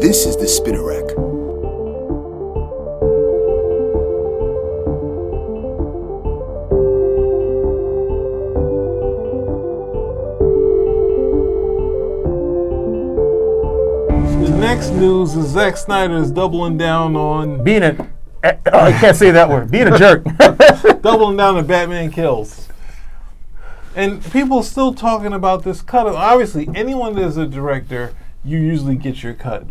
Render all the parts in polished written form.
This is the Spinner Rack. The next news is Zack Snyder is doubling down on Being a, I can't say that word. Being a jerk. doubling down on Batman Kills. And people are still talking about this cut. Obviously, anyone that is a director, you usually get your cut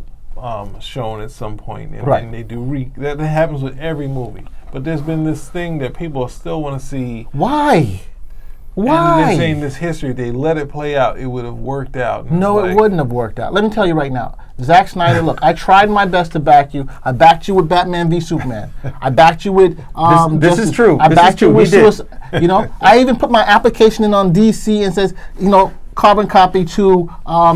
shown at some point, and Right. then they do that happens with every movie. But there's been this thing that people still want to see. Why? And Why? they're saying this history, they let it play out, it would have worked out. And No, it's it like, wouldn't have worked out. Let me tell you right now. Zack Snyder, look, I tried my best to back you. I backed you with Batman v Superman. I backed you with This is true. I This backed is you true. with He did. Suicide. You know, I even put my application in on DC and says, you know, carbon copy to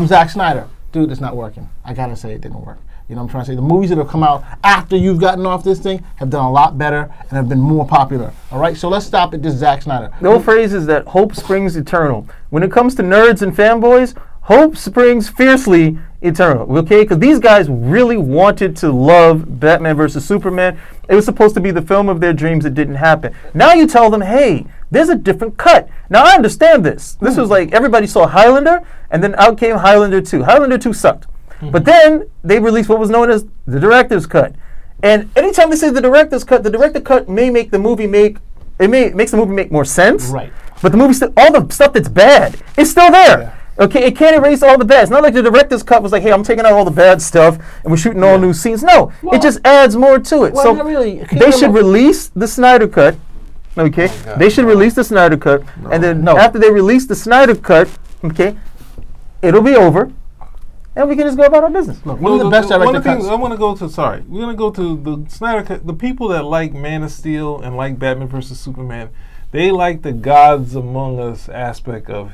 Zack Snyder. Dude, it's not working. I gotta say it didn't work. You know what I'm trying to say? The movies that have come out after you've gotten off this thing have done a lot better and have been more popular. All right, so let's stop at this Zack Snyder. The old phrase is that hope springs eternal. When it comes to nerds and fanboys, hope springs fiercely eternal, okay? Because these guys really wanted to love Batman versus Superman. It was supposed to be the film of their dreams. It didn't happen. Now you tell them, hey, there's a different cut. Now I understand this. This was like everybody saw Highlander, and then out came Highlander 2. Highlander 2 sucked. But then they released what was known as the director's cut. And anytime they say the director's cut, the director cut may make the movie makes the movie make more sense. Right. But the movie still, all the stuff that's bad is still there. Okay, it can't erase all the bad. It's not like the director's cut was like, hey, I'm taking out all the bad stuff and we're shooting all new scenes. No, Well- it just adds more to it. Well, So not really. they should release the Snyder cut. Okay, they should release the Snyder cut, and then after they release the Snyder cut, okay, it'll be over, and we can just go about our business. Look, one of the best director one of the things cuts. I want to go to. Sorry, we're gonna go to the Snyder cut. The people that like Man of Steel and like Batman versus Superman, they like the gods among us aspect of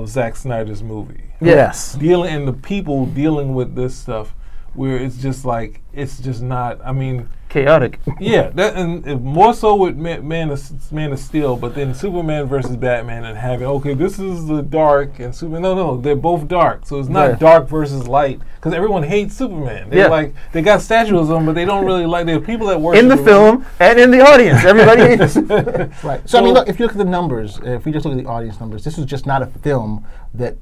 Zack Snyder's movie. Yes. Dealing and the people dealing with this stuff, where it's just like it's just not. I mean, Chaotic. yeah, that and more so with Man of Steel, but then Superman versus Batman and having this is the dark and Superman. No, they're both dark, so it's not Yeah. dark versus light because everyone hates Superman. They're like they got statues of him, but they don't really like. There are people that worship In the him. film and in the audience, everybody hates. Right. So I mean, look, if you look at the numbers, if we just look at the audience numbers, this was just not a film that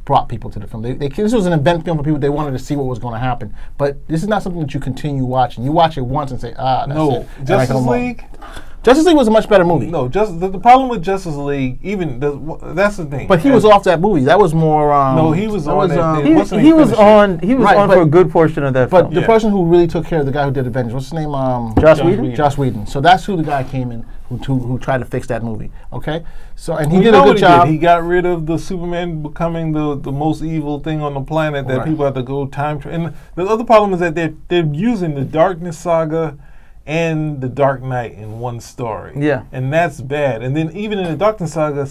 brought people to the film. This was an event film for people. They wanted to see what was going to happen. But this is not something that you continue watching. You watch it once and say, that's No, it. And I Justice come home. League. Justice League was a much better movie. No, just the problem with Justice League. Even that's the thing. But he was off that movie. That was more. No, he was on that thing. What's the He name? was Finish it. on. He was Right, on but- for a good portion of that But film. the person who really took care of the guy who did Avengers, what's his name? Joss Whedon. Joss Whedon. So that's who the guy came in who tried to fix that movie. Okay, so and he You did know a what good he job. did? He got rid of the Superman becoming the most evil thing on the planet that Right. people have to go time and the other problem is that they're using the Darkness Saga and the Dark Knight in one story. Yeah. And that's bad. And then even in the Darkness Saga,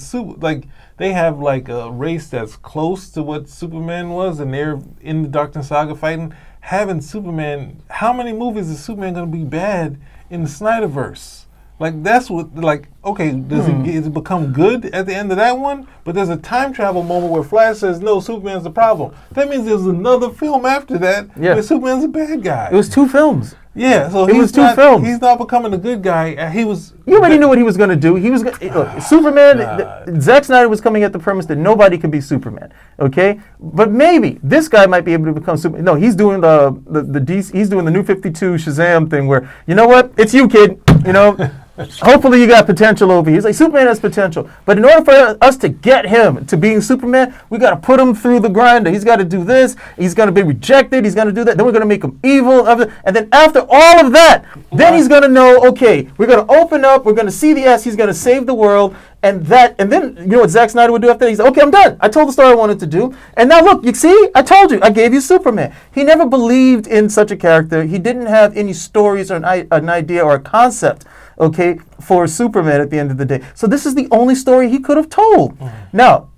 they have like a race that's close to what Superman was, and they're in the Darkness Saga fighting. Having Superman, how many movies is Superman going to be bad in the Snyderverse? Like that's what does it become good at the end of that one? But there's a time travel moment where Flash says no, Superman's the problem. That means there's another film after that where Superman's a bad guy. It was 2 films. Yeah, so It was 2 films. He's not becoming a good guy. He was. You already knew what he was going to do. He was Superman. Zack Snyder was coming at the premise that nobody could be Superman. Okay, but maybe this guy might be able to become Superman. No, he's doing the DC, he's doing the New 52 Shazam thing where it's you, kid. Hopefully you got potential over here. He's like, Superman has potential. But in order for us to get him to being Superman, we got to put him through the grinder. He's got to do this. He's going to be rejected. He's going to do that. Then we're going to make him evil. And then after all of that, then he's going to know, okay, we're going to open up. We're going to see the S. He's going to save the world. And then, you know what Zack Snyder would do after that? He's like, okay, I'm done. I told the story I wanted to do. And now look, you see, I told you. I gave you Superman. He never believed in such a character. He didn't have any stories or an idea or a concept, okay, for Superman at the end of the day. So this is the only story he could have told. Now,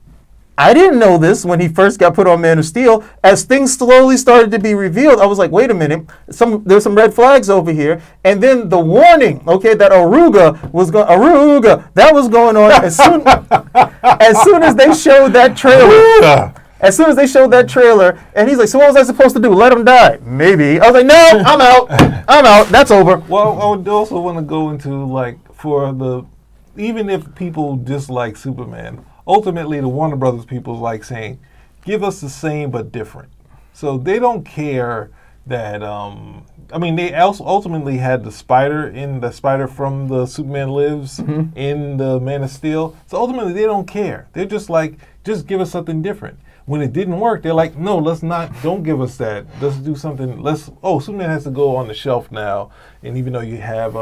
I didn't know this when he first got put on Man of Steel. As things slowly started to be revealed, I was like, wait a minute, there's some red flags over here. And then the warning, okay, that that was going on. As soon as they showed that trailer, As soon as they showed that trailer, and he's like, so what was I supposed to do? Let him die? Maybe. I was like, no, I'm out. I'm out. That's over. Well, I would also want to go into like even if people dislike Superman, ultimately the Warner Brothers people like saying, give us the same but different. So they don't care that. They also ultimately had the spider from the Superman Lives in the Man of Steel. So ultimately they don't care. They're just like, just give us something different. When it didn't work, they're like, no, don't give us that. Let's do something. Superman has to go on the shelf now. And even though you have,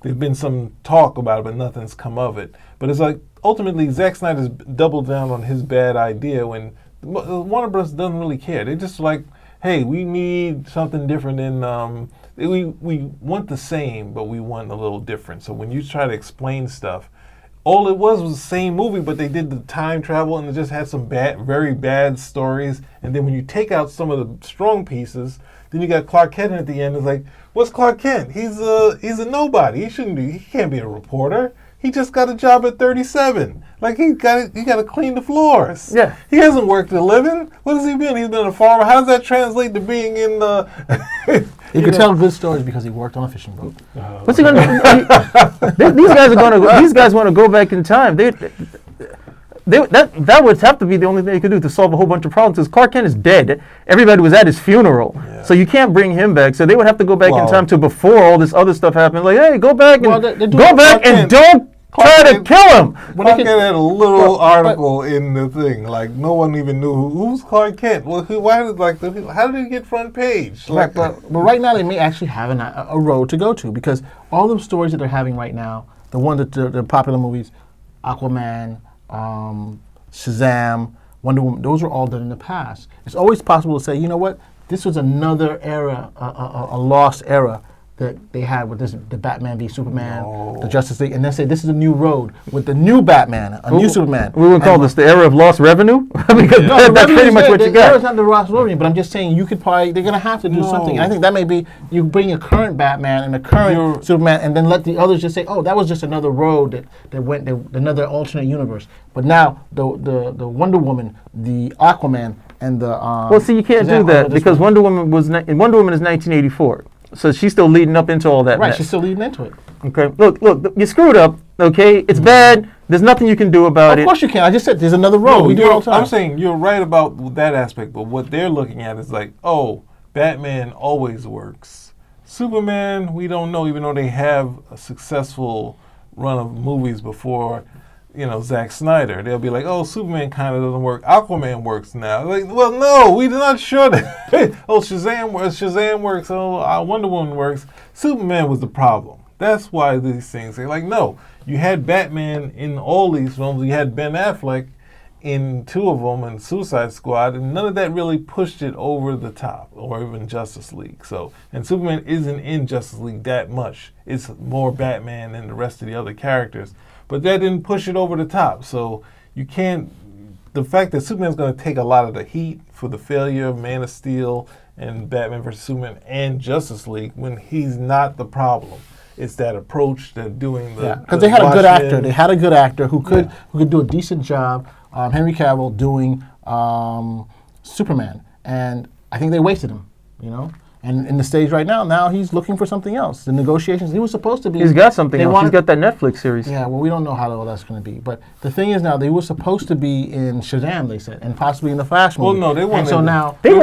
there's been some talk about it, but nothing's come of it. But it's like, ultimately, Zack Snyder's doubled down on his bad idea when Warner Bros. Doesn't really care. They're just like, hey, we need something different we want the same, but we want a little different. So when you try to explain stuff, all it was the same movie, but they did the time travel and it just had some very bad stories. And then when you take out some of the strong pieces, then you got Clark Kent at the end. It's like, what's Clark Kent? He's a nobody. He can't be a reporter. He just got a job at 37. Like he got to clean the floors. Yeah. He hasn't worked a living. What has he been? He's been a farmer. How does that translate to being in the? He could tell good stories because he worked on a fishing boat. What's he gonna do? These guys want to go back in time. That would have to be the only thing they could do to solve a whole bunch of problems. Because Clark Kent is dead. Everybody was at his funeral, so you can't bring him back. So they would have to go back in time to before all this other stuff happened. Like, hey, go back and don't try to kill him. Clark Kent had a little article in the thing. Like no one even knew who's Clark Kent. Well, how did he get front page? But right now they may actually have a road to go to because all the stories that they're having right now, the ones that the popular movies, Aquaman, Shazam, Wonder Woman, those are all done in the past. It's always possible to say, you know what, this was another era, a lost era that they had with the Batman v Superman, the Justice League, and then say this is a new road with the new Batman, new Superman. We would call this the era of lost revenue because that's pretty much what you got. It's not the lost revenue, but I'm just saying they're going to have to do something. And I think that may be you bring a current Batman and a current Superman, and then let the others just say, oh, that was just another road that went another alternate universe. But now the Wonder Woman, the Aquaman, and the you can't do that because Wonder Woman is 1984. So she's still leading up into all that. Right, mess. she's still leading into it. Okay, look, you screwed up. Okay, it's bad. There's nothing you can do about it. Of course you can. I just said there's another road. We do it all the time. I'm saying you're right about that aspect, but what they're looking at is like, oh, Batman always works. Superman, we don't know, even though they have a successful run of movies before. Zack Snyder. They'll be like, oh, Superman kind of doesn't work. Aquaman works now. Like, well, no, we're not sure that. Oh, Shazam works. Oh, Wonder Woman works. Superman was the problem. That's why these things, they're like, no, you had Batman in all these films. You had Ben Affleck in 2 of them and Suicide Squad, and none of that really pushed it over the top, or even Justice League. So, and Superman isn't in Justice League that much. It's more Batman than the rest of the other characters. But that didn't push it over the top. So you can't, the fact that Superman's going to take a lot of the heat for the failure of Man of Steel and Batman vs. Superman and Justice League when he's not the problem. It's that approach that doing the because they had a good actor. They had a good actor who could do a decent job. Henry Cavill doing Superman, and I think they wasted him. And in the stage right now he's looking for something else. The negotiations, he was supposed to be. He's got something else. He's got that Netflix series. Yeah, well, we don't know how all that's going to be. But the thing is now, they were supposed to be in Shazam, they said, and possibly in the Flash movie. Well, no, they wanted. And so now they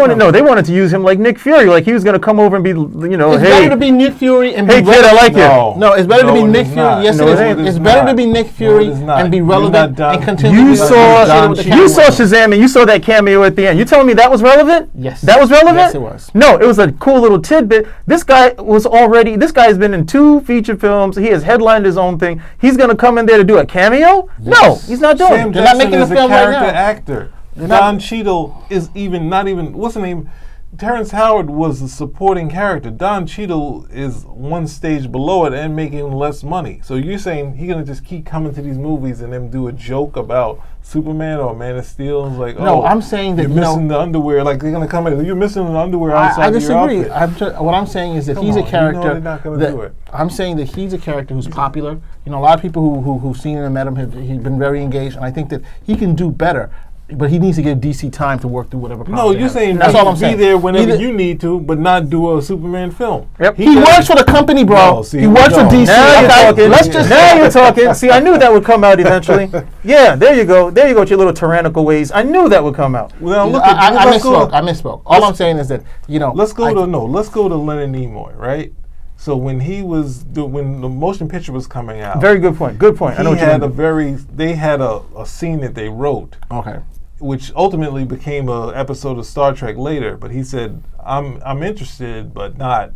wanted to use him like Nick Fury, like he was going to come over and be, It's better to be Nick Fury and be kid, I like you. No, it's better to be Nick Fury. Yes, it is. It's better to be Nick Fury and be relevant and continue. You saw Shazam and you saw that cameo at the end. You telling me that was relevant? Yes. That was relevant? Yes, it was. No, it was a cool little tidbit. This guy has been in 2 feature films. He has headlined his own thing. He's going to come in there to do a cameo? Yes. No, he's not doing it. They're not making a film right now. Actor. Don Cheadle is not even, what's the name? Terrence Howard was the supporting character. Don Cheadle is one stage below it and making less money. So you're saying he's going to just keep coming to these movies and then do a joke about Superman or Man of Steel. It's like, No, I'm saying that, you're you know- missing the underwear. Like they're gonna come in, you're missing the underwear I outside of your disagree. outfit. What I'm saying is that Come he's on, a you know character. they're not gonna that, do it. I'm saying that he's a character who's popular. You know, a lot of people who've seen him and met him, he's been very engaged, and I think that he can do better. But he needs to give DC time to work through whatever problem. No, they you're have. saying That's all I'm be saying. there whenever Either- you need to, but not do a Superman film. Yep. He works for the company, bro. No, see, he works for no. DC. Now you're Okay, talking. let's just Now you're talking. See, I knew that would come out eventually. Yeah, there you go. There you go with your little tyrannical ways. I knew that would come out. Well, look I at let's go. misspoke. All I'm saying is that, you know, Let's go to Leonard Nimoy, right? So when when the motion picture was coming out, Very good point. Good point. I know he what you had mean. they had a scene that they wrote, Okay. which ultimately became an episode of Star Trek later. But he said, "I'm interested, but not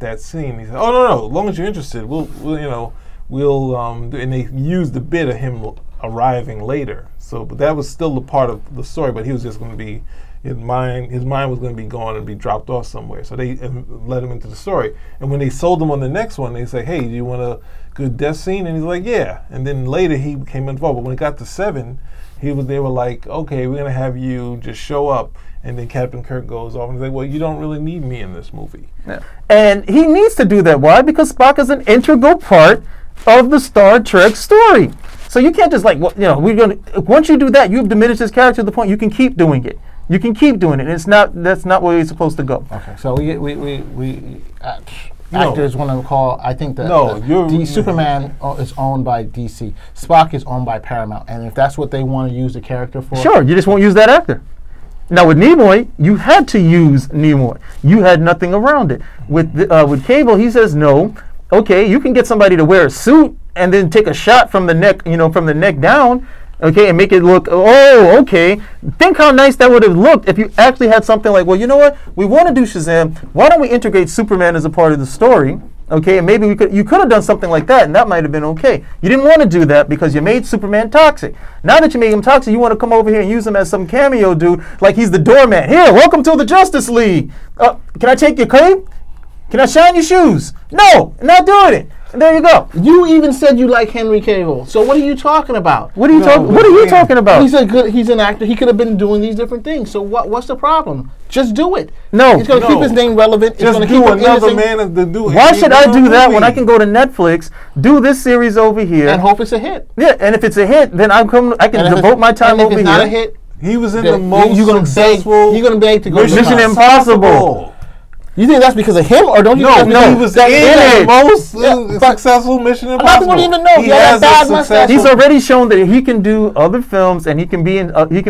that scene." He said, "Oh no, as long as you're interested, we'll and they used the bit of him arriving later. So, but that was still a part of the story. But he was just going to be his mind was going to be gone and be dropped off somewhere. So they let him into the story. And when they sold him on the next one, they say, "Hey, do you want a good death scene?" And he's like, "Yeah." And then later he became involved. But when it got to 7, they were like, "Okay, we're going to have you just show up." And then Captain Kirk goes off and he's like, "Well, you don't really need me in this movie." Yeah. And he needs to do that. Why? Because Spock is an integral part of the Star Trek story. So you can't just once you do that, you've diminished his character to the point you can keep doing it. You can keep doing it. That's not where he's supposed to go. Okay. So actors want to call. I think that Superman is owned by DC. Spock is owned by Paramount, and if that's what they want to use the character for, Sure, you just won't use that actor. Now with Nimoy, you had to use Nimoy. You had nothing around it. With Cable, he says no. Okay, you can get somebody to wear a suit and then take a shot from the neck, from the neck down, okay, and make it look, oh, okay. Think how nice that would have looked if you actually had something like, well, you know what? We want to do Shazam. Why don't we integrate Superman as a part of the story? Okay, and maybe you could have done something like that, and that might have been okay. You didn't want to do that because you made Superman toxic. Now that you made him toxic, you want to come over here and use him as some cameo dude, like he's the doorman. Here, welcome to the Justice League. Can I take your cape? Can I shine your shoes? No, I'm not doing it. And there you go. You even said you like Henry Cavill. So what are you talking about? What are you talking about? He's an actor. He could have been doing these different things. So what's the problem? Just do it. No. It's going to keep his name relevant. Just it's do keep another Man of the Do. Why should I do that when I can go to Netflix, do this series over here, and hope it's a hit? Yeah, and if it's a hit, then I can devote my time over here. If it's not a hit, he was in the most successful. You're going to beg to go. Mission Impossible. You think that's because of him, or don't you? No, think he was in the most successful Mission Impossible. A lot of people don't even know. He has bad a mustache. He's already shown that he can do other films and he can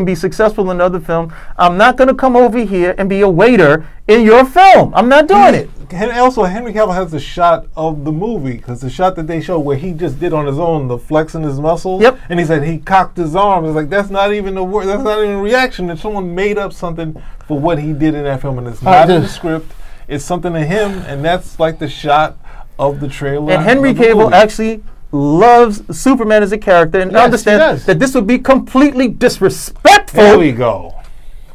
be successful in other films. I'm not going to come over here and be a waiter in your film. I'm not doing it. And also, Henry Cavill has the shot of the movie, because the shot that they show where he just did on his own, the flexing his muscles. Yep. And he said he cocked his arm. It's like, that's not even a word. That's not even a reaction. That someone made up something for what he did in that film, and it's not in the script. It's something to him, and that's like the shot of the trailer. And Henry Cavill actually loves Superman as a character and understands that this would be completely disrespectful. There we go.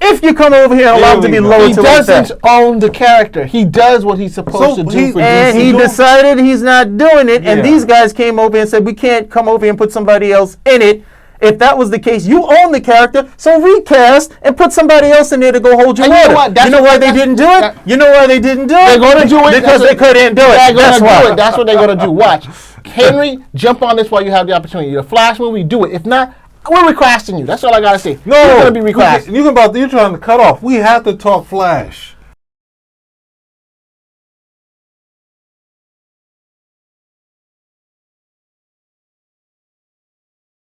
If you come over here and allow him to be lowered to like that. He doesn't own the character. He does what he's supposed to do for DC. And he decided he's not doing it, and these guys came over and said, we can't come over here and put somebody else in it. If that was the case, you own the character, so recast and put somebody else in there to go hold your water. You know why they didn't do it? You know why they didn't do it? They're going to do it because they couldn't do it. They're going to do it. That's what they're going to do. Watch. Henry, jump on this while you have the opportunity. The Flash movie, do it. If not, we're recasting you. That's all I got to say. No, you're going to be recast. You're trying to cut off. We have to talk Flash.